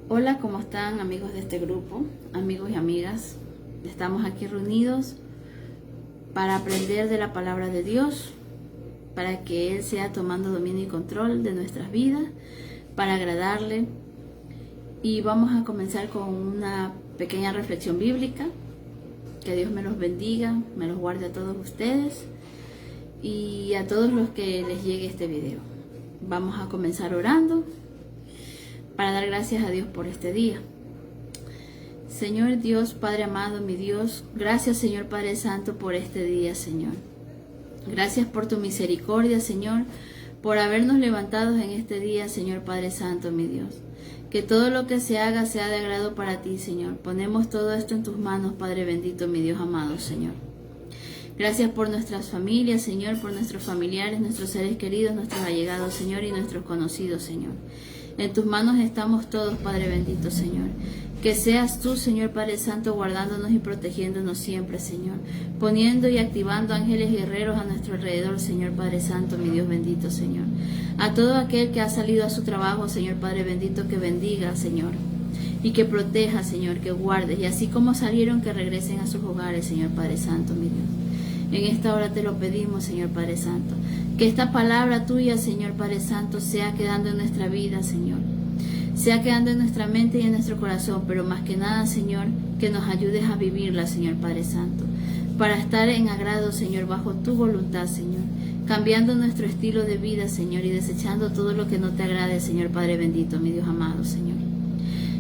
Hola, ¿cómo están amigos de este grupo? Amigos y amigas, estamos aquí reunidos para aprender de la palabra de Dios, para que Él sea tomando dominio y control de nuestras vidas, para agradarle. Y vamos a comenzar con una pequeña reflexión bíblica. Que Dios me los bendiga, me los guarde a todos ustedes y a todos los que les llegue este video. Vamos a comenzar orando para dar gracias a Dios por este día. Señor Dios, Padre amado, mi Dios, gracias Señor Padre Santo por este día, Señor. Gracias por tu misericordia, Señor, por habernos levantado en este día, Señor Padre Santo, mi Dios. Que todo lo que se haga sea de agrado para ti, Señor. Ponemos todo esto en tus manos, Padre bendito, mi Dios amado, Señor. Gracias por nuestras familias, Señor, por nuestros familiares, nuestros seres queridos, nuestros allegados, Señor, y nuestros conocidos, Señor. En tus manos estamos todos, Padre bendito, Señor. Que seas tú, Señor Padre Santo, guardándonos y protegiéndonos siempre, Señor. Poniendo y activando ángeles guerreros a nuestro alrededor, Señor Padre Santo, mi Dios bendito, Señor. A todo aquel que ha salido a su trabajo, Señor Padre bendito, que bendiga, Señor. Y que proteja, Señor, que guarde. Y así como salieron, que regresen a sus hogares, Señor Padre Santo, mi Dios. En esta hora te lo pedimos, Señor Padre Santo. Que esta palabra tuya, Señor Padre Santo, sea quedando en nuestra vida, Señor. Sea quedando en nuestra mente y en nuestro corazón, pero más que nada, Señor, que nos ayudes a vivirla, Señor Padre Santo, para estar en agrado, Señor, bajo tu voluntad, Señor, cambiando nuestro estilo de vida, Señor, y desechando todo lo que no te agrade, Señor Padre bendito, mi Dios amado, Señor.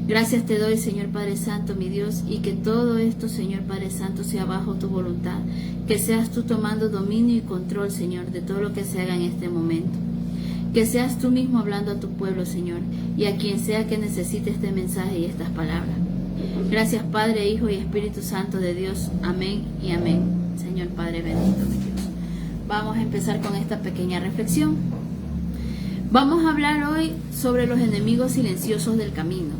Gracias te doy, Señor Padre Santo, mi Dios, y que todo esto, Señor Padre Santo, sea bajo tu voluntad, que seas tú tomando dominio y control, Señor, de todo lo que se haga en este momento. Que seas tú mismo hablando a tu pueblo, Señor, y a quien sea que necesite este mensaje y estas palabras. Gracias, Padre, Hijo y Espíritu Santo de Dios. Amén y amén. Señor Padre bendito, mi Dios. Vamos a empezar con esta pequeña reflexión. Vamos a hablar hoy sobre los enemigos silenciosos del camino.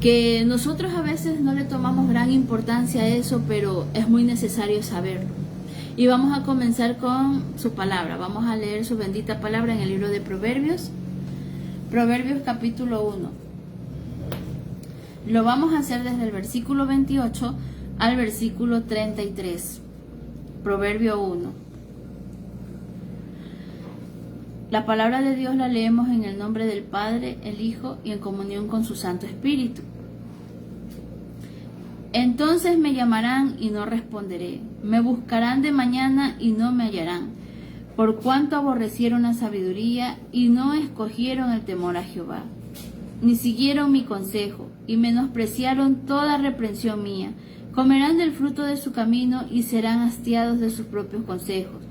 Que nosotros a veces no le tomamos gran importancia a eso, pero es muy necesario saberlo. Y vamos a comenzar con su palabra. Vamos a leer su bendita palabra en el libro de Proverbios. Proverbios capítulo 1. Lo vamos a hacer desde el versículo 28 al versículo 33. Proverbio 1. La palabra de Dios la leemos en el nombre del Padre, el Hijo y en comunión con su Santo Espíritu. Entonces me llamarán y no responderé. Me buscarán de mañana y no me hallarán. Por cuanto aborrecieron la sabiduría y no escogieron el temor a Jehová. Ni siguieron mi consejo y menospreciaron toda reprensión mía. Comerán del fruto de su camino y serán hastiados de sus propios consejos.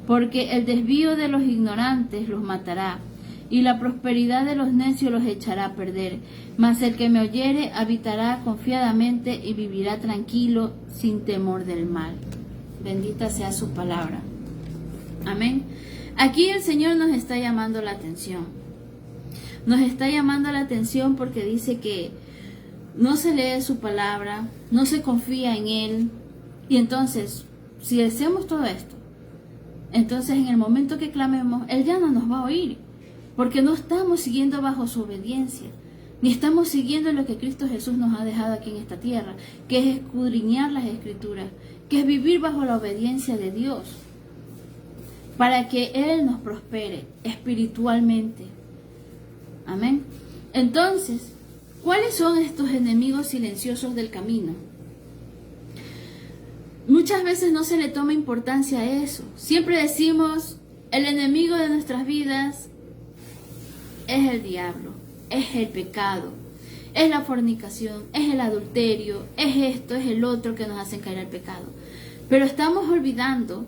Porque el desvío de los ignorantes los matará. Y la prosperidad de los necios los echará a perder. Mas el que me oyere habitará confiadamente y vivirá tranquilo sin temor del mal. Bendita sea su palabra. Amén. Aquí el Señor nos está llamando la atención. Nos está llamando la atención porque dice que no se lee su palabra, no se confía en Él. Y entonces, si hacemos todo esto, entonces en el momento que clamemos, Él ya no nos va a oír. Porque no estamos siguiendo bajo su obediencia, ni estamos siguiendo lo que Cristo Jesús nos ha dejado aquí en esta tierra, que es escudriñar las Escrituras, que es vivir bajo la obediencia de Dios, para que Él nos prospere espiritualmente. Amén. Entonces, ¿cuáles son estos enemigos silenciosos del camino? Muchas veces no se le toma importancia a eso. Siempre decimos, el enemigo de nuestras vidas es el diablo, es el pecado, es la fornicación, es el adulterio, es esto, es el otro que nos hacen caer al pecado. Pero estamos olvidando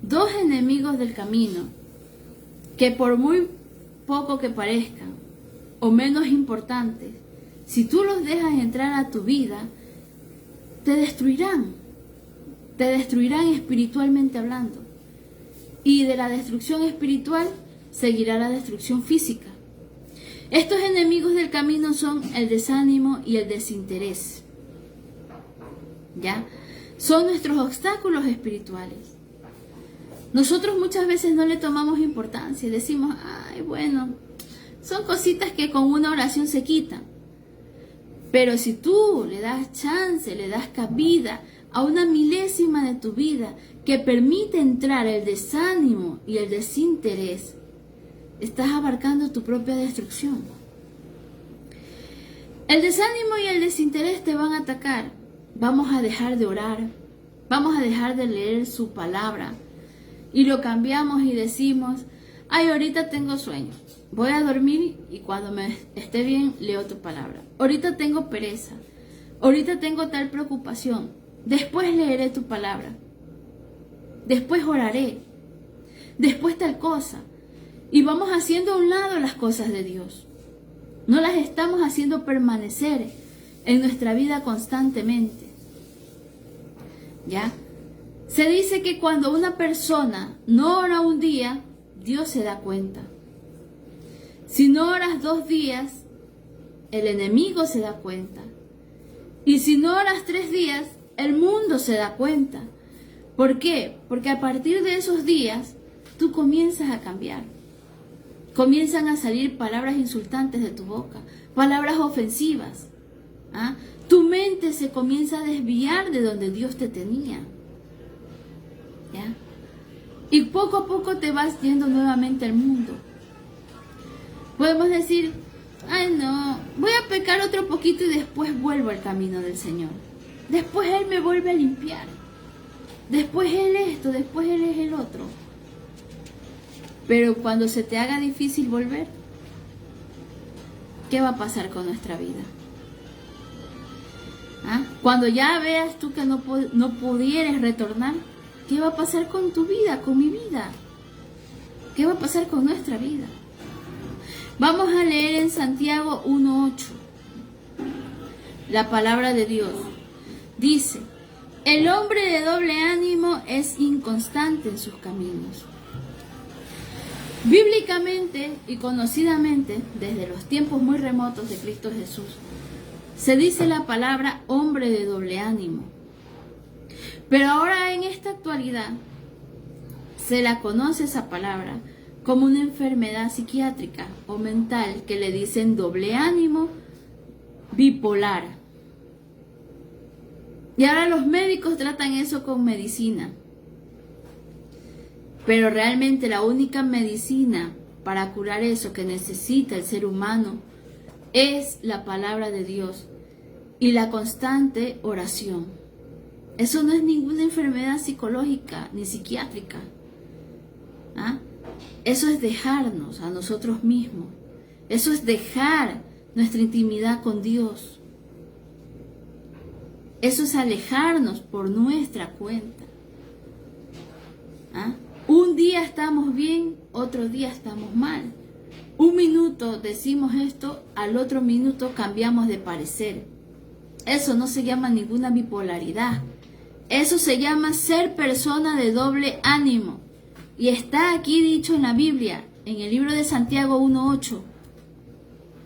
dos enemigos del camino que por muy poco que parezcan o menos importantes, si tú los dejas entrar a tu vida, te destruirán espiritualmente hablando. Y de la destrucción espiritual seguirá la destrucción física. Estos enemigos del camino son el desánimo y el desinterés. ¿Ya? Son nuestros obstáculos espirituales. Nosotros muchas veces no le tomamos importancia y decimos, ay, bueno, son cositas que con una oración se quitan. Pero si tú le das chance, le das cabida a una milésima de tu vida que permite entrar el desánimo y el desinterés, estás abarcando tu propia destrucción. El desánimo y el desinterés te van a atacar. Vamos a dejar de orar, vamos a dejar de leer su palabra y lo cambiamos y decimos, ay, ahorita tengo sueño, voy a dormir y cuando me esté bien leo tu palabra. Ahorita tengo pereza, ahorita tengo tal preocupación, después leeré tu palabra, después oraré, después tal cosa. Y vamos haciendo a un lado las cosas de Dios. No las estamos haciendo permanecer en nuestra vida constantemente. ¿Ya? Se dice que cuando una persona no ora un día, Dios se da cuenta. Si no oras 2 días, el enemigo se da cuenta. Y si no oras 3 días, el mundo se da cuenta. ¿Por qué? Porque a partir de esos días, tú comienzas a cambiar. Comienzan a salir palabras insultantes de tu boca, palabras ofensivas. ¿Ah? Tu mente se comienza a desviar de donde Dios te tenía. ¿Ya? Y poco a poco te vas yendo nuevamente al mundo. Podemos decir, ay no, voy a pecar otro poquito y después vuelvo al camino del Señor. Después Él me vuelve a limpiar. Después Él esto, después Él es el otro. Pero cuando se te haga difícil volver, ¿qué va a pasar con nuestra vida? ¿Ah? Cuando ya veas tú que no pudieres retornar, ¿qué va a pasar con tu vida, con mi vida? ¿Qué va a pasar con nuestra vida? Vamos a leer en Santiago 1:8. La palabra de Dios dice, el hombre de doble ánimo es inconstante en sus caminos. Bíblicamente y conocidamente, desde los tiempos muy remotos de Cristo Jesús, se dice la palabra hombre de doble ánimo. Pero ahora en esta actualidad se la conoce esa palabra como una enfermedad psiquiátrica o mental que le dicen doble ánimo bipolar. Y ahora los médicos tratan eso con medicina. Pero realmente la única medicina para curar eso que necesita el ser humano es la palabra de Dios y la constante oración. Eso no es ninguna enfermedad psicológica ni psiquiátrica. ¿Ah? Eso es dejarnos a nosotros mismos. Eso es dejar nuestra intimidad con Dios. Eso es alejarnos por nuestra cuenta. ¿Ah? Un día estamos bien, otro día estamos mal. Un minuto decimos esto, al otro minuto cambiamos de parecer. Eso no se llama ninguna bipolaridad. Eso se llama ser persona de doble ánimo. Y está aquí dicho en la Biblia, en el libro de Santiago 1:8.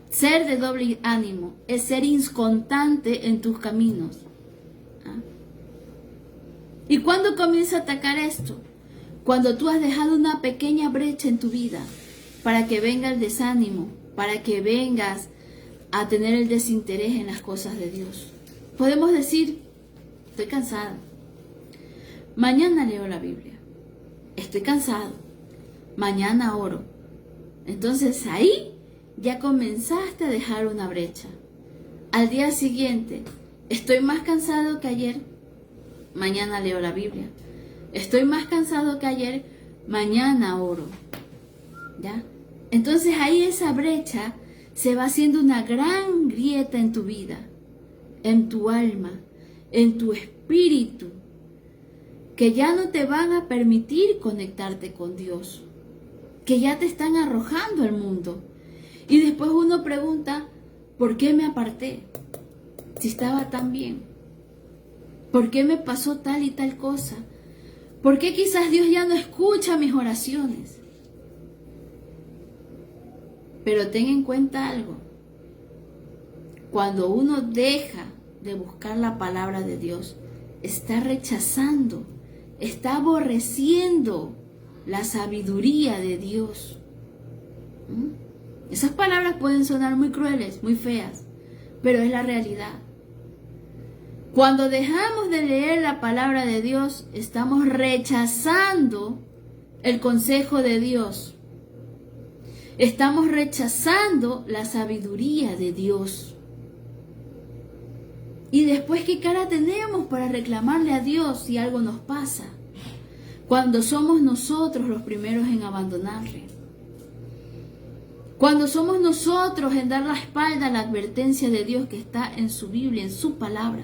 Ser de doble ánimo es ser inconstante en tus caminos. ¿Ah? ¿Y cuándo comienza a atacar esto? Cuando tú has dejado una pequeña brecha en tu vida para que venga el desánimo, para que vengas a tener el desinterés en las cosas de Dios. Podemos decir, estoy cansada. Mañana leo la Biblia. Estoy cansado. Mañana oro. Entonces ahí ya comenzaste a dejar una brecha. Al día siguiente, estoy más cansado que ayer. Mañana leo la Biblia. Estoy más cansado que ayer, mañana oro. ¿Ya? Entonces ahí esa brecha se va haciendo una gran grieta en tu vida, en tu alma, en tu espíritu, que ya no te van a permitir conectarte con Dios, que ya te están arrojando al mundo. Y después uno pregunta, ¿por qué me aparté? Si estaba tan bien. ¿Por qué me pasó tal y tal cosa? ¿Por qué quizás Dios ya no escucha mis oraciones? Pero ten en cuenta algo. Cuando uno deja de buscar la palabra de Dios, está rechazando, está aborreciendo la sabiduría de Dios. Esas palabras pueden sonar muy crueles, muy feas, pero es la realidad. Cuando dejamos de leer la palabra de Dios, estamos rechazando el consejo de Dios. Estamos rechazando la sabiduría de Dios. Y después, ¿qué cara tenemos para reclamarle a Dios si algo nos pasa? Cuando somos nosotros los primeros en abandonarle. Cuando somos nosotros en dar la espalda a la advertencia de Dios que está en su Biblia, en su palabra.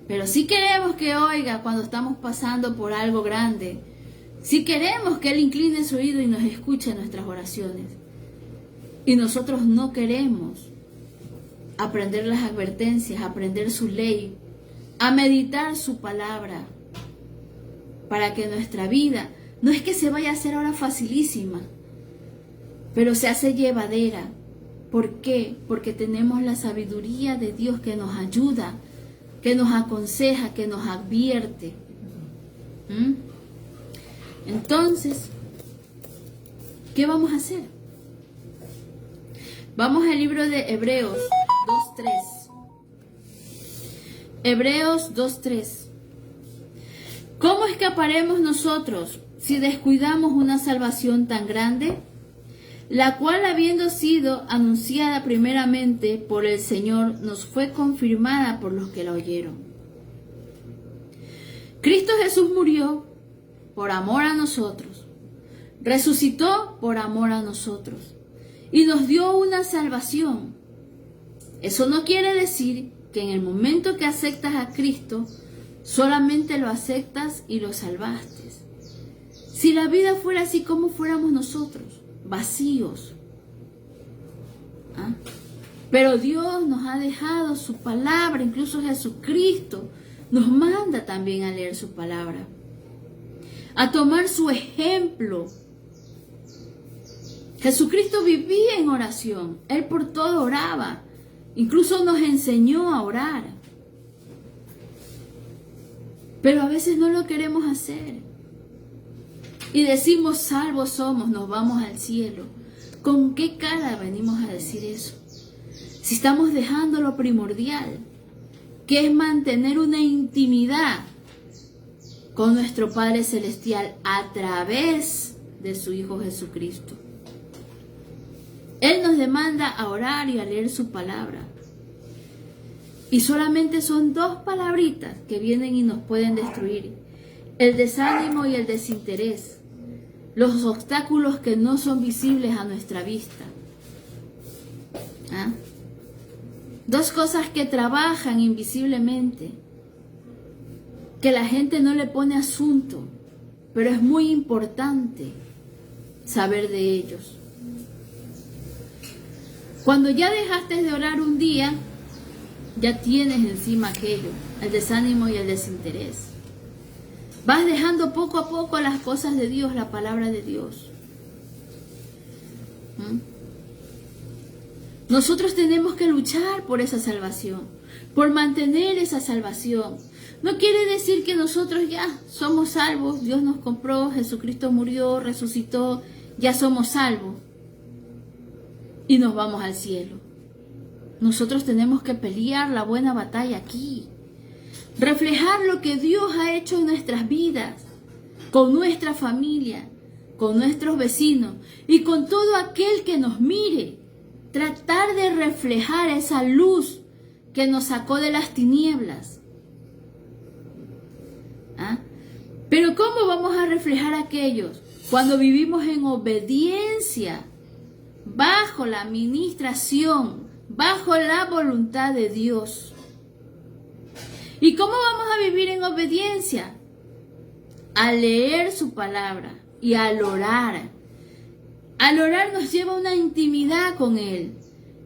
Pero sí queremos que oiga cuando estamos pasando por algo grande. Sí queremos que Él incline su oído y nos escuche nuestras oraciones. Y nosotros no queremos aprender las advertencias, aprender su ley, a meditar su palabra, para que nuestra vida, no es que se vaya a hacer ahora facilísima, pero se hace llevadera. ¿Por qué? Porque tenemos la sabiduría de Dios que nos ayuda, que nos aconseja, que nos advierte. Entonces, ¿qué vamos a hacer? Vamos al libro de Hebreos 2:3. Hebreos 2:3. ¿Cómo escaparemos nosotros si descuidamos una salvación tan grande, la cual, habiendo sido anunciada primeramente por el Señor, nos fue confirmada por los que la oyeron? Cristo Jesús murió por amor a nosotros, resucitó por amor a nosotros y nos dio una salvación. Eso no quiere decir que en el momento que aceptas a Cristo, solamente lo aceptas y lo salvaste. Si la vida fuera así, como fuéramos nosotros, vacíos. Pero Dios nos ha dejado su palabra, incluso Jesucristo nos manda también a leer su palabra, a tomar su ejemplo. Jesucristo vivía en oración, Él por todo oraba, incluso nos enseñó a orar. Pero a veces no lo queremos hacer. Y decimos, salvos somos, nos vamos al cielo. ¿Con qué cara venimos a decir eso? Si estamos dejando lo primordial, que es mantener una intimidad con nuestro Padre Celestial a través de su Hijo Jesucristo. Él nos demanda a orar y a leer su palabra. Y solamente son dos palabritas que vienen y nos pueden destruir: el desánimo y el desinterés, los obstáculos que no son visibles a nuestra vista. Dos cosas que trabajan invisiblemente, que la gente no le pone asunto, pero es muy importante saber de ellos. Cuando ya dejaste de orar un día, ya tienes encima aquello, el desánimo y el desinterés. Vas dejando poco a poco las cosas de Dios, la palabra de Dios. Nosotros tenemos que luchar por esa salvación, por mantener esa salvación. No quiere decir que nosotros ya somos salvos, Dios nos compró, Jesucristo murió, resucitó, ya somos salvos y nos vamos al cielo. Nosotros tenemos que pelear la buena batalla aquí, reflejar lo que Dios ha hecho en nuestras vidas, con nuestra familia, con nuestros vecinos y con todo aquel que nos mire. Tratar de reflejar esa luz que nos sacó de las tinieblas. Pero ¿cómo vamos a reflejar a aquellos? Cuando vivimos en obediencia, bajo la administración, bajo la voluntad de Dios. ¿Y cómo vamos a vivir en obediencia? Al leer su palabra y al orar. Al orar nos lleva a una intimidad con Él,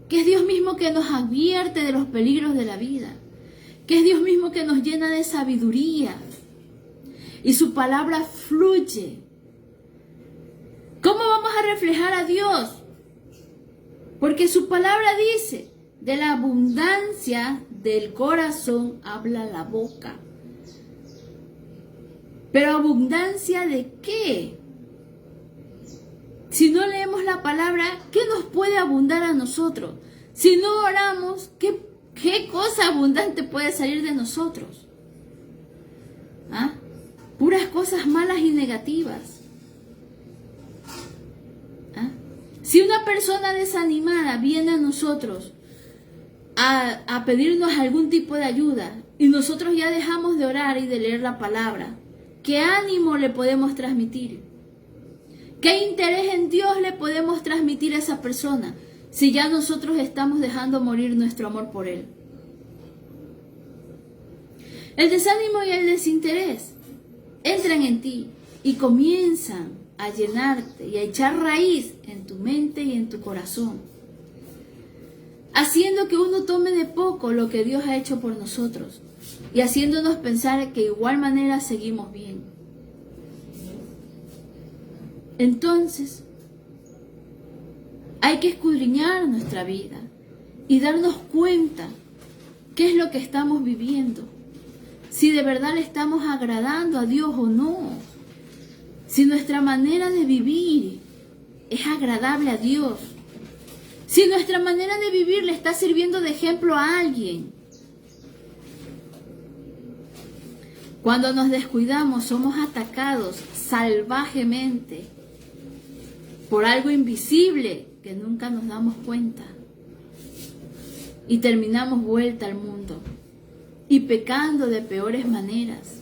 que es Dios mismo que nos advierte de los peligros de la vida, que es Dios mismo que nos llena de sabiduría y su palabra fluye. ¿Cómo vamos a reflejar a Dios? Porque su palabra dice, de la abundancia del corazón habla la boca. Pero abundancia ¿de qué? Si no leemos la palabra, ¿qué nos puede abundar a nosotros? Si no oramos, ¿qué cosa abundante puede salir de nosotros? ¿Ah? Puras cosas malas y negativas. ¿Ah? Si una persona desanimada viene a nosotros a pedirnos algún tipo de ayuda y nosotros ya dejamos de orar y de leer la palabra, ¿qué ánimo le podemos transmitir? ¿Qué interés en Dios le podemos transmitir a esa persona si ya nosotros estamos dejando morir nuestro amor por Él? El desánimo y el desinterés entran en ti y comienzan a llenarte y a echar raíz en tu mente y en tu corazón, haciendo que uno tome de poco lo que Dios ha hecho por nosotros y haciéndonos pensar que de igual manera seguimos bien. Entonces, hay que escudriñar nuestra vida y darnos cuenta qué es lo que estamos viviendo, si de verdad le estamos agradando a Dios o no, si nuestra manera de vivir es agradable a Dios, si nuestra manera de vivir le está sirviendo de ejemplo a alguien. Cuando nos descuidamos, somos atacados salvajemente por algo invisible que nunca nos damos cuenta y terminamos vuelta al mundo y pecando de peores maneras.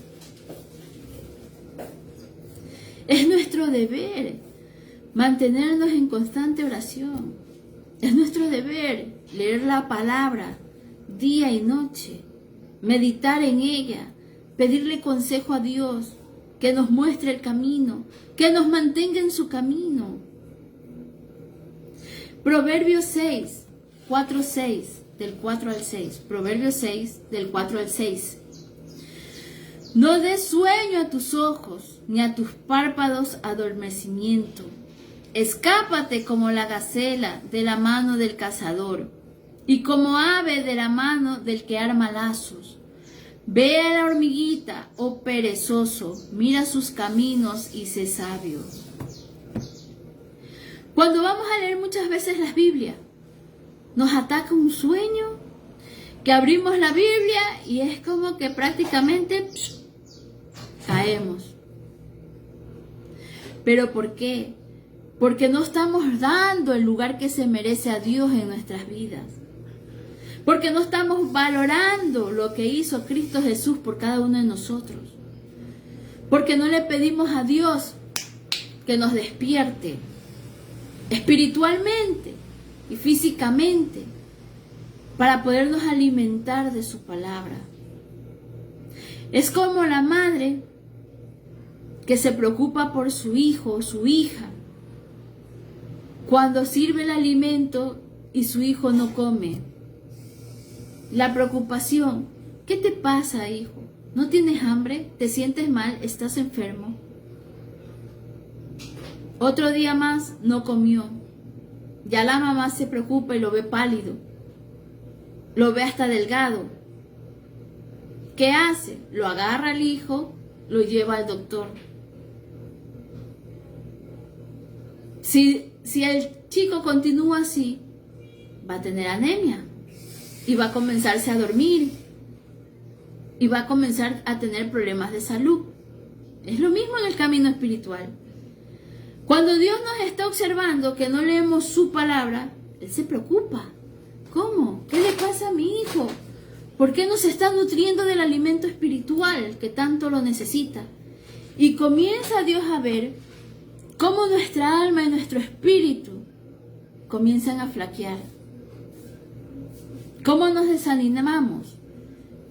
Es nuestro deber mantenernos en constante oración. Es nuestro deber leer la palabra día y noche, meditar en ella, pedirle consejo a Dios, que nos muestre el camino, que nos mantenga en su camino. Proverbios 6, 4, 6, del 4 al 6. Proverbios 6, del 4 al 6. No des sueño a tus ojos, ni a tus párpados adormecimiento. Escápate como la gacela de la mano del cazador, y como ave de la mano del que arma lazos. Ve a la hormiguita, oh perezoso, mira sus caminos y sé sabio. Cuando vamos a leer muchas veces las Biblias, nos ataca un sueño, que abrimos la Biblia y es como que prácticamente caemos. ¿Pero por qué? Porque no estamos dando el lugar que se merece a Dios en nuestras vidas. Porque no estamos valorando lo que hizo Cristo Jesús por cada uno de nosotros. Porque no le pedimos a Dios que nos despierte espiritualmente y físicamente para podernos alimentar de su palabra. Es como la madre que se preocupa por su hijo o su hija cuando sirve el alimento y su hijo no come. La preocupación, ¿qué te pasa, hijo? ¿No tienes hambre? ¿Te sientes mal? ¿Estás enfermo? Otro día más no comió. Ya la mamá se preocupa y lo ve pálido. Lo ve hasta delgado. ¿Qué hace? Lo agarra al hijo, lo lleva al doctor. Si el chico continúa así, va a tener anemia y va a comenzarse a dormir y va a comenzar a tener problemas de salud. Es lo mismo en el camino espiritual. Cuando Dios nos está observando que no leemos su palabra, Él se preocupa. ¿Cómo? ¿Qué le pasa a mi hijo? ¿Por qué no se está nutriendo del alimento espiritual que tanto lo necesita? Y comienza Dios a ver cómo nuestra alma y nuestro espíritu comienzan a flaquear. ¿Cómo nos desanimamos?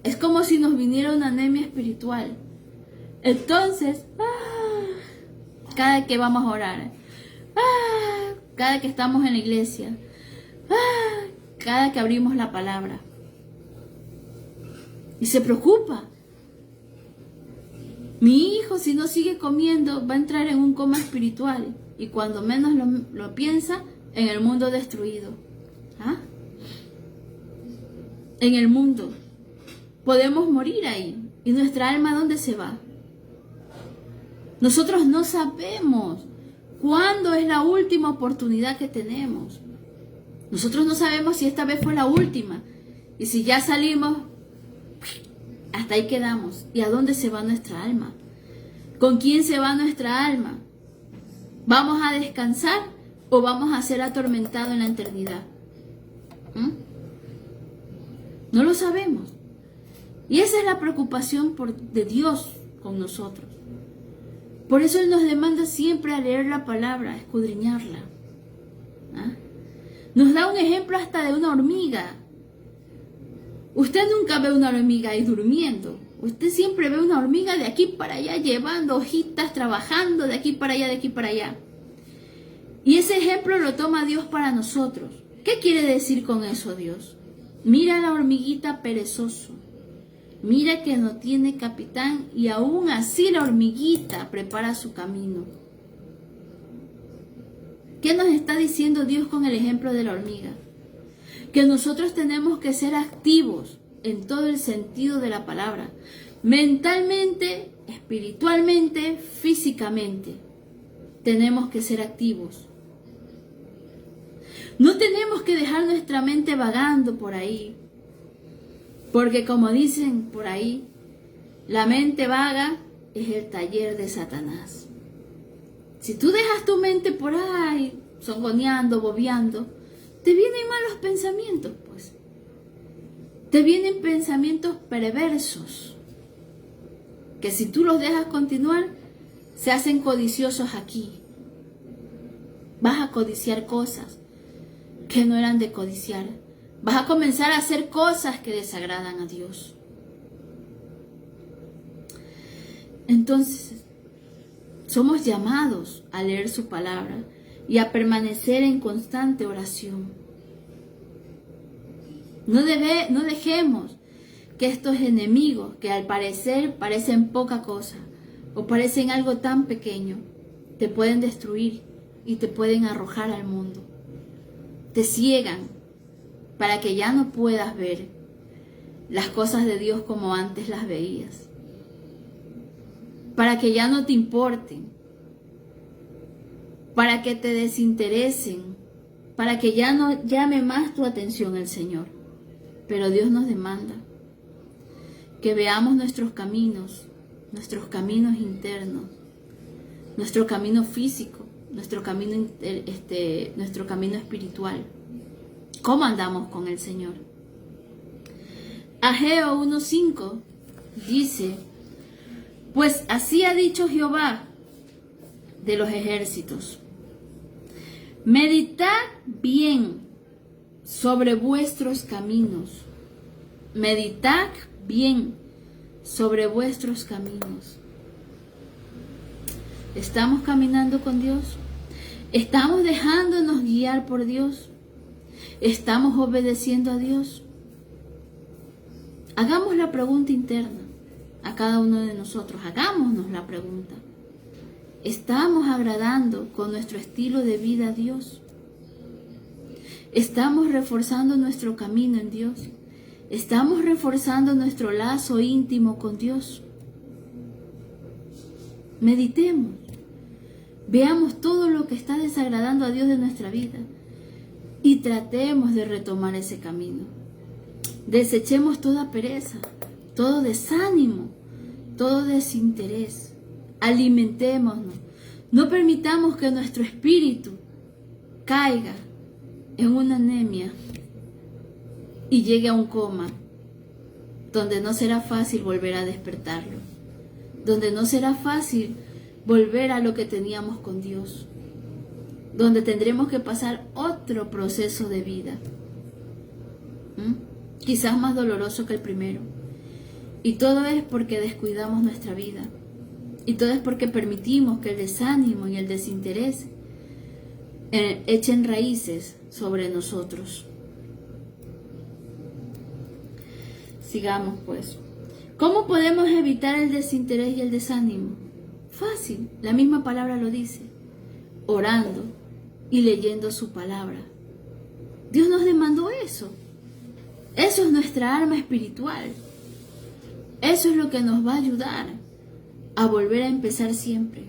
Es como si nos viniera una anemia espiritual. Entonces, cada que vamos a orar, cada que estamos en la iglesia, cada que abrimos la palabra, y se preocupa. Mi hijo, si no sigue comiendo, va a entrar en un coma espiritual, y cuando menos lo piensa, en el mundo destruido. En el mundo podemos morir ahí. ¿Y nuestra alma dónde se va? Nosotros no sabemos cuándo es la última oportunidad que tenemos. Nosotros no sabemos si esta vez fue la última. Y si ya salimos, hasta ahí quedamos. ¿Y a dónde se va nuestra alma? ¿Con quién se va nuestra alma? ¿Vamos a descansar o vamos a ser atormentados en la eternidad? No lo sabemos. Y esa es la preocupación de Dios con nosotros. Por eso Él nos demanda siempre a leer la palabra, a escudriñarla. Nos da un ejemplo hasta de una hormiga. Usted nunca ve una hormiga ahí durmiendo. Usted siempre ve una hormiga de aquí para allá, llevando hojitas, trabajando de aquí para allá, de aquí para allá. Y ese ejemplo lo toma Dios para nosotros. ¿Qué quiere decir con eso Dios? Mira la hormiguita perezoso. Mira que no tiene capitán y aún así la hormiguita prepara su camino. ¿Qué nos está diciendo Dios con el ejemplo de la hormiga? Que nosotros tenemos que ser activos en todo el sentido de la palabra. Mentalmente, espiritualmente, físicamente. Tenemos que ser activos. No tenemos que dejar nuestra mente vagando por ahí. Porque como dicen por ahí, la mente vaga es el taller de Satanás. Si tú dejas tu mente por ahí, zongoneando, bobeando, te vienen malos pensamientos, pues. Te vienen pensamientos perversos, que si tú los dejas continuar, se hacen codiciosos aquí. Vas a codiciar cosas que no eran de codiciar. Vas a comenzar a hacer cosas que desagradan a Dios. Entonces, somos llamados a leer su palabra y a permanecer en constante oración. No dejemos que estos enemigos, que al parecer parecen poca cosa o parecen algo tan pequeño, te pueden destruir y te pueden arrojar al mundo. Te ciegan para que ya no puedas ver las cosas de Dios como antes las veías. Para que ya no te importen. Para que te desinteresen. Para que ya no llame más tu atención el Señor. Pero Dios nos demanda que veamos nuestros caminos internos, nuestro camino físico, nuestro camino espiritual. ¿Cómo andamos con el Señor? Ageo 1:5 dice: pues así ha dicho Jehová de los ejércitos, meditad bien sobre vuestros caminos, meditad bien sobre vuestros caminos. ¿Estamos caminando con Dios? ¿Estamos dejándonos guiar por Dios? ¿Estamos obedeciendo a Dios? Hagamos la pregunta interna a cada uno de nosotros. Hagámonos la pregunta. ¿Estamos agradando con nuestro estilo de vida a Dios? ¿Estamos reforzando nuestro camino en Dios? ¿Estamos reforzando nuestro lazo íntimo con Dios? Meditemos. Veamos todo lo que está desagradando a Dios de nuestra vida y tratemos de retomar ese camino. Desechemos toda pereza, todo desánimo, todo desinterés. Alimentémonos. No permitamos que nuestro espíritu caiga en una anemia y llegue a un coma, donde no será fácil volver a despertarlo, donde no será fácil volver a lo que teníamos con Dios, donde tendremos que pasar otro proceso de vida, quizás más doloroso que el primero. Y todo es porque descuidamos nuestra vida, y todo es porque permitimos que el desánimo y el desinterés echen raíces sobre nosotros. Sigamos pues. ¿Cómo podemos evitar el desinterés y el desánimo? Fácil, la misma palabra lo dice: orando y leyendo su palabra. Dios nos demandó eso. Eso es nuestra arma espiritual. Eso es lo que nos va a ayudar a volver a empezar siempre.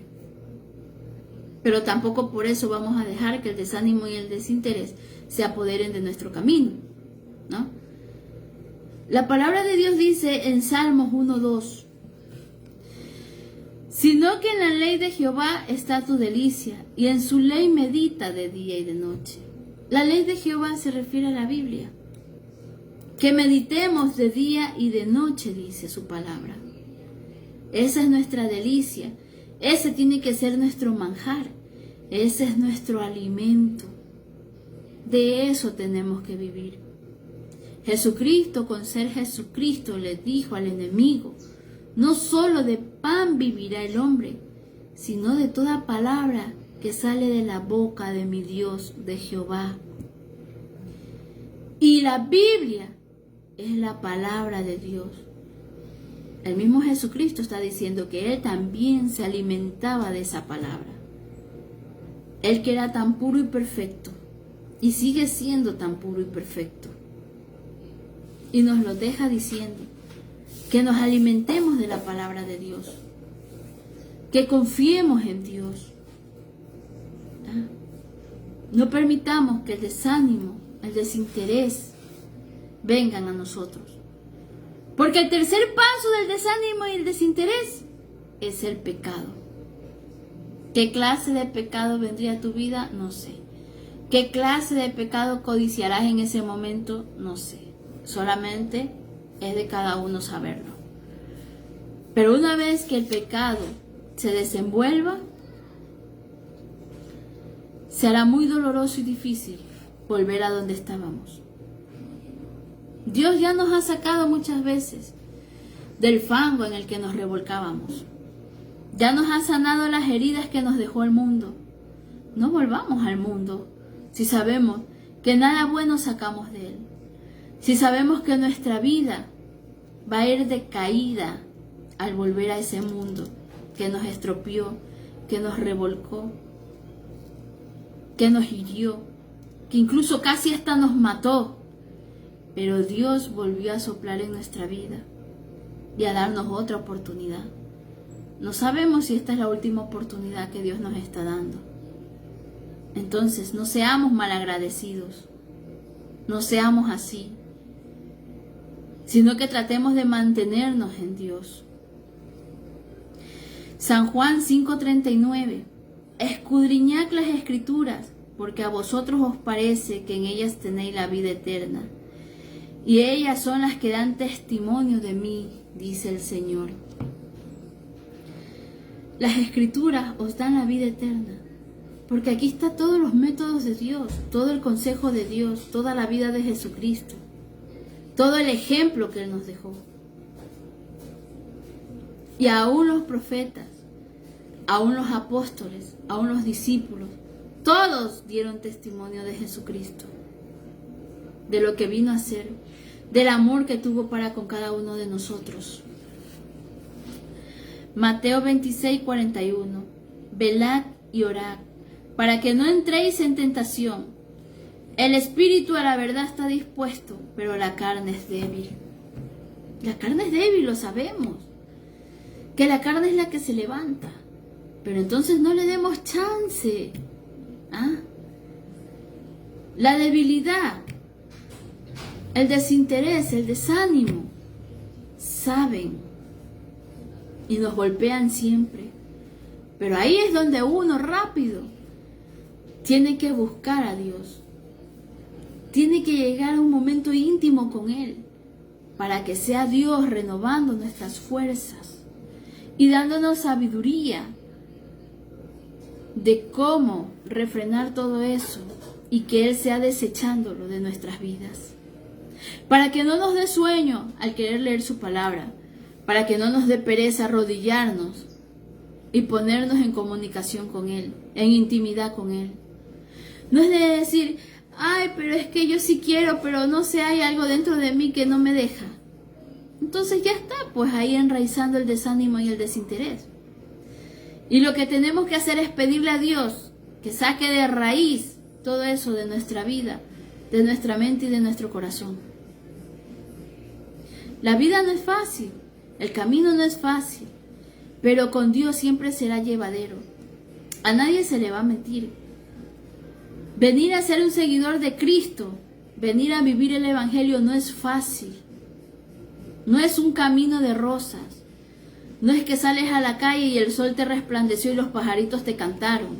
Pero tampoco por eso vamos a dejar que el desánimo y el desinterés se apoderen de nuestro camino, ¿no? La palabra de Dios dice en Salmos 1:2, sino que en la ley de Jehová está tu delicia, y en su ley medita de día y de noche. La ley de Jehová se refiere a la Biblia. Que meditemos de día y de noche, dice su palabra. Esa es nuestra delicia. Ese tiene que ser nuestro manjar. Ese es nuestro alimento. De eso tenemos que vivir. Jesucristo, con ser Jesucristo, le dijo al enemigo, no solo de pan vivirá el hombre, sino de toda palabra que sale de la boca de mi Dios, de Jehová. Y la Biblia es la palabra de Dios. El mismo Jesucristo está diciendo que Él también se alimentaba de esa palabra. Él que era tan puro y perfecto, y sigue siendo tan puro y perfecto. Y nos lo deja diciendo, que nos alimentemos de la palabra de Dios, que confiemos en Dios. No permitamos que el desánimo, el desinterés vengan a nosotros. Porque el tercer paso del desánimo y el desinterés es el pecado. ¿Qué clase de pecado vendría a tu vida? No sé. ¿Qué clase de pecado codiciarás en ese momento? No sé. Solamente es de cada uno saberlo. Pero una vez que el pecado se desenvuelva, será muy doloroso y difícil volver a donde estábamos. Dios ya nos ha sacado muchas veces del fango en el que nos revolcábamos. Ya nos ha sanado las heridas que nos dejó el mundo. No volvamos al mundo si sabemos que nada bueno sacamos de él. Si sabemos que nuestra vida va a ir de caída al volver a ese mundo que nos estropeó, que nos revolcó, que nos hirió, que incluso casi hasta nos mató. Pero Dios volvió a soplar en nuestra vida y a darnos otra oportunidad. No sabemos si esta es la última oportunidad que Dios nos está dando. Entonces, no seamos malagradecidos, no seamos así, sino que tratemos de mantenernos en Dios. San Juan 5:39, escudriñad las Escrituras, porque a vosotros os parece que en ellas tenéis la vida eterna, y ellas son las que dan testimonio de mí, dice el Señor. Las Escrituras os dan la vida eterna, porque aquí están todos los métodos de Dios, todo el consejo de Dios, toda la vida de Jesucristo, todo el ejemplo que Él nos dejó. Y aún los profetas, aún los apóstoles, aún los discípulos, todos dieron testimonio de Jesucristo, de lo que vino a ser, del amor que tuvo para con cada uno de nosotros. Mateo 26:41, velad y orad, para que no entréis en tentación. El espíritu a la verdad está dispuesto, pero la carne es débil. La carne es débil, lo sabemos, que la carne es la que se levanta, pero entonces no le demos chance. La debilidad, el desinterés, el desánimo, saben y nos golpean siempre. Pero ahí es donde uno rápido tiene que buscar a Dios. Tiene que llegar a un momento íntimo con Él para que sea Dios renovando nuestras fuerzas y dándonos sabiduría de cómo refrenar todo eso y que Él sea desechándolo de nuestras vidas. Para que no nos dé sueño al querer leer su palabra, para que no nos dé pereza arrodillarnos y ponernos en comunicación con Él, en intimidad con Él. No es de decir, ay, pero es que yo sí quiero, pero no sé, hay algo dentro de mí que no me deja. Entonces ya está, pues ahí enraizando el desánimo y el desinterés. Y lo que tenemos que hacer es pedirle a Dios que saque de raíz todo eso de nuestra vida, de nuestra mente y de nuestro corazón. La vida no es fácil, el camino no es fácil, pero con Dios siempre será llevadero. A nadie se le va a mentir. Venir a ser un seguidor de Cristo, venir a vivir el Evangelio no es fácil. No es un camino de rosas. No es que sales a la calle y el sol te resplandeció y los pajaritos te cantaron.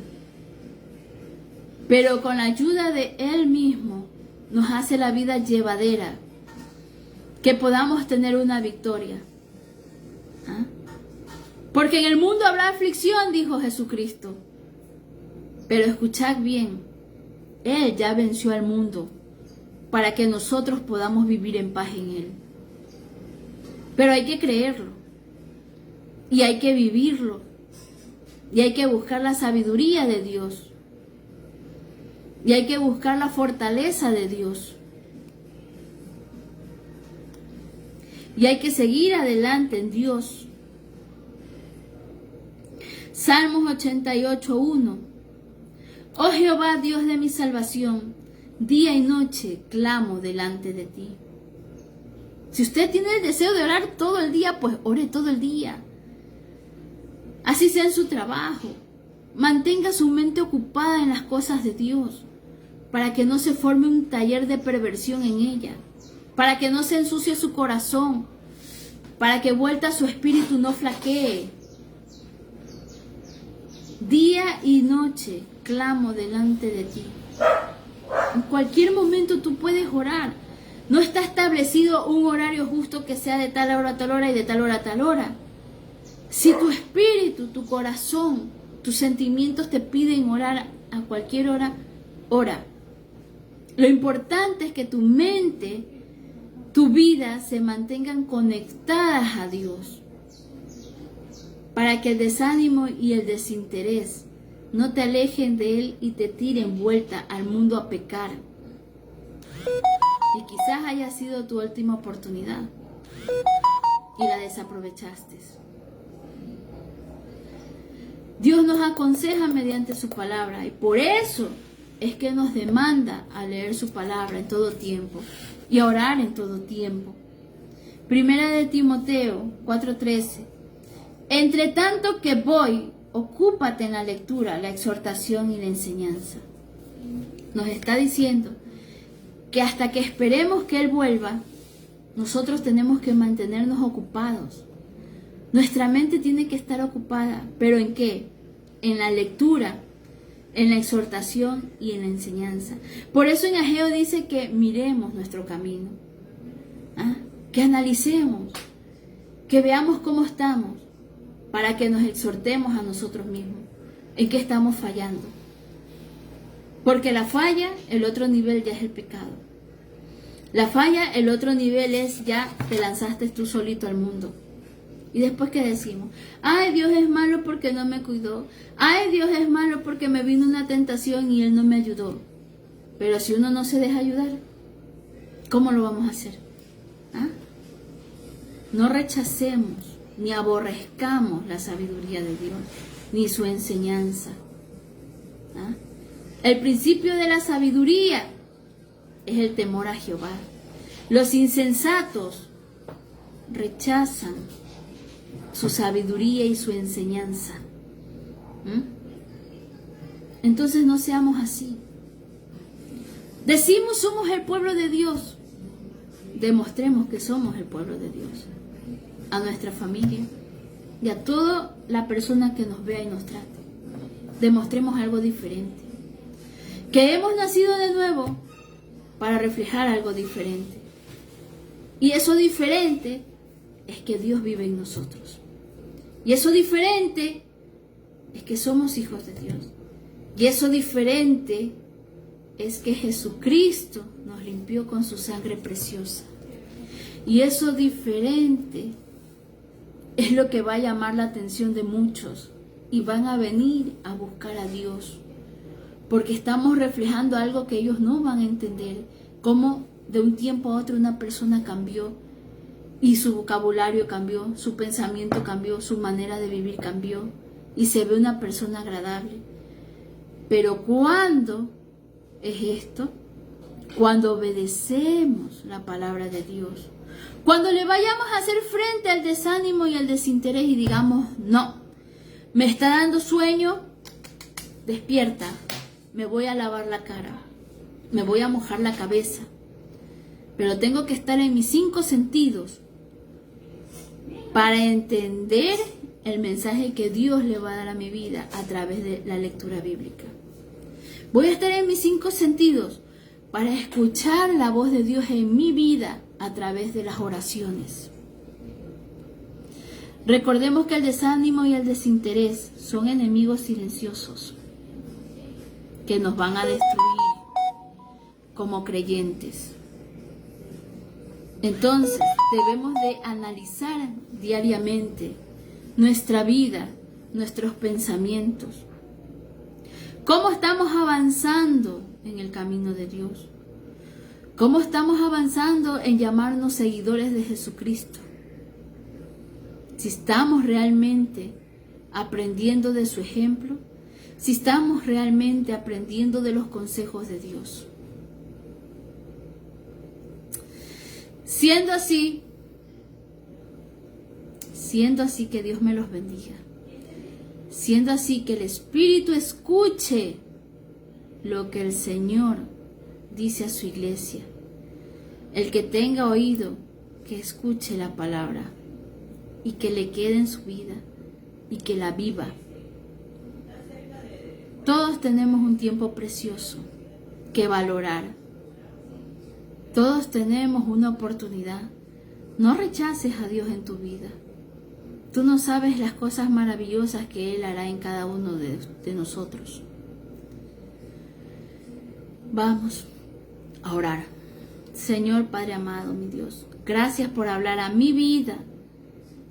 Pero con la ayuda de Él mismo nos hace la vida llevadera, que podamos tener una victoria. ¿Ah? Porque en el mundo habrá aflicción, dijo Jesucristo. Pero escuchad bien, Él ya venció al mundo para que nosotros podamos vivir en paz en Él. Pero hay que creerlo, y hay que vivirlo, y hay que buscar la sabiduría de Dios, y hay que buscar la fortaleza de Dios, y hay que seguir adelante en Dios. Salmos 88:1. Oh Jehová, Dios de mi salvación, día y noche clamo delante de ti. Si usted tiene el deseo de orar todo el día, pues ore todo el día. Así sea en su trabajo. Mantenga su mente ocupada en las cosas de Dios, para que no se forme un taller de perversión en ella, para que no se ensucie su corazón, para que vuelta su espíritu no flaquee. Día y noche clamo delante de ti. En cualquier momento tú puedes orar. No está establecido un horario justo que sea de tal hora a tal hora y de tal hora a tal hora. Si tu espíritu, tu corazón, tus sentimientos te piden orar a cualquier hora, ora. Lo importante es que tu mente, tu vida se mantengan conectadas a Dios, para que el desánimo y el desinterés no te alejen de Él y te tiren vuelta al mundo a pecar. Y quizás haya sido tu última oportunidad y la desaprovechaste. Dios nos aconseja mediante su palabra, y por eso es que nos demanda a leer su palabra en todo tiempo y a orar en todo tiempo. Primera de Timoteo 4:13. Entre tanto que voy, ocúpate en la lectura, la exhortación y la enseñanza. Nos está diciendo que hasta que esperemos que Él vuelva, nosotros tenemos que mantenernos ocupados. Nuestra mente tiene que estar ocupada, ¿pero en qué? En la lectura, en la exhortación y en la enseñanza. Por eso en Ageo dice que miremos nuestro camino, que analicemos, que veamos cómo estamos, para que nos exhortemos a nosotros mismos, en qué estamos fallando. Porque la falla, el otro nivel ya es el pecado. La falla, el otro nivel es ya te lanzaste tú solito al mundo. Y después, ¿qué decimos? Ay, Dios es malo porque no me cuidó. Ay, Dios es malo porque me vino una tentación y Él no me ayudó. Pero si uno no se deja ayudar, ¿cómo lo vamos a hacer? No rechacemos ni aborrezcamos la sabiduría de Dios, ni su enseñanza. El principio de la sabiduría es el temor a Jehová. Los insensatos rechazan su sabiduría y su enseñanza. Entonces no seamos así. Decimos somos el pueblo de Dios. Demostremos que somos el pueblo de Dios. A nuestra familia y a toda la persona que nos vea y nos trate. Demostremos algo diferente. Que hemos nacido de nuevo para reflejar algo diferente. Y eso diferente es que Dios vive en nosotros. Y eso diferente es que somos hijos de Dios. Y eso diferente es que Jesucristo nos limpió con su sangre preciosa. Y eso diferente es lo que va a llamar la atención de muchos. Y van a venir a buscar a Dios. Porque estamos reflejando algo que ellos no van a entender. Cómo de un tiempo a otro una persona cambió. Y su vocabulario cambió, su pensamiento cambió, su manera de vivir cambió. Y se ve una persona agradable. Pero ¿cuándo es esto? Cuando obedecemos la palabra de Dios. Cuando le vayamos a hacer frente al desánimo y al desinterés y digamos, no, me está dando sueño, despierta, me voy a lavar la cara, me voy a mojar la cabeza, pero tengo que estar en mis 5 sentidos para entender el mensaje que Dios le va a dar a mi vida a través de la lectura bíblica. Voy a estar en mis 5 sentidos para escuchar la voz de Dios en mi vida a través de las oraciones. Recordemos que el desánimo y el desinterés son enemigos silenciosos que nos van a destruir como creyentes. Entonces, debemos de analizar diariamente nuestra vida, nuestros pensamientos. ¿Cómo estamos avanzando en el camino de Dios? ¿Cómo estamos avanzando en llamarnos seguidores de Jesucristo? Si estamos realmente aprendiendo de su ejemplo, si estamos realmente aprendiendo de los consejos de Dios. Siendo así que Dios me los bendiga. Siendo así que el Espíritu escuche lo que el Señor dice a su iglesia. El que tenga oído, que escuche la palabra y que le quede en su vida y que la viva. Todos tenemos un tiempo precioso que valorar. Todos tenemos una oportunidad. No rechaces a Dios en tu vida. Tú no sabes las cosas maravillosas que Él hará en cada uno de nosotros. Vamos a orar. Señor Padre amado, mi Dios, gracias por hablar a mi vida.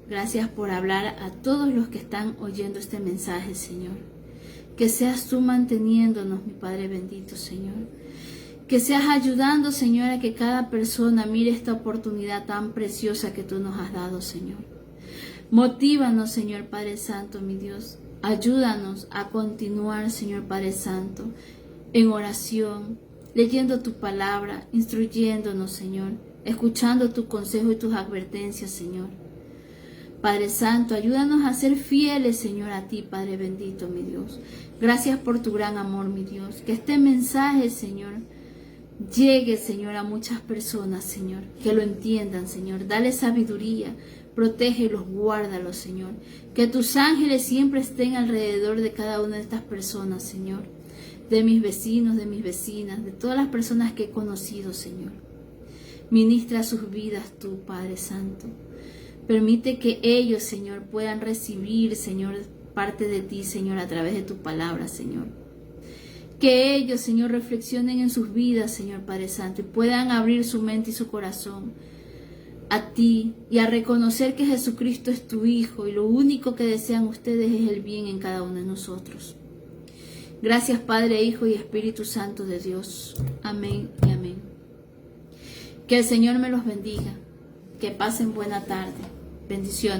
Gracias por hablar a todos los que están oyendo este mensaje, Señor. Que seas tú manteniéndonos, mi Padre bendito, Señor. Que seas ayudando, Señor, a que cada persona mire esta oportunidad tan preciosa que tú nos has dado, Señor. Motívanos, Señor Padre Santo, mi Dios. Ayúdanos a continuar, Señor Padre Santo, en oración, leyendo tu palabra, instruyéndonos, Señor, escuchando tu consejo y tus advertencias, Señor. Padre Santo, ayúdanos a ser fieles, Señor, a ti, Padre bendito, mi Dios. Gracias por tu gran amor, mi Dios. Que este mensaje, Señor, llegue, Señor, a muchas personas, Señor, que lo entiendan, Señor. Dale sabiduría, protégelos, guárdalos, Señor. Que tus ángeles siempre estén alrededor de cada una de estas personas, Señor. De mis vecinos, de mis vecinas, de todas las personas que he conocido, Señor. Ministra sus vidas tú, Padre Santo. Permite que ellos, Señor, puedan recibir, Señor, parte de ti, Señor, a través de tu palabra, Señor. Que ellos, Señor, reflexionen en sus vidas, Señor Padre Santo, y puedan abrir su mente y su corazón a ti y a reconocer que Jesucristo es tu Hijo y lo único que desean ustedes es el bien en cada uno de nosotros. Gracias, Padre, Hijo y Espíritu Santo de Dios. Amén y amén. Que el Señor me los bendiga. Que pasen buena tarde. Bendiciones.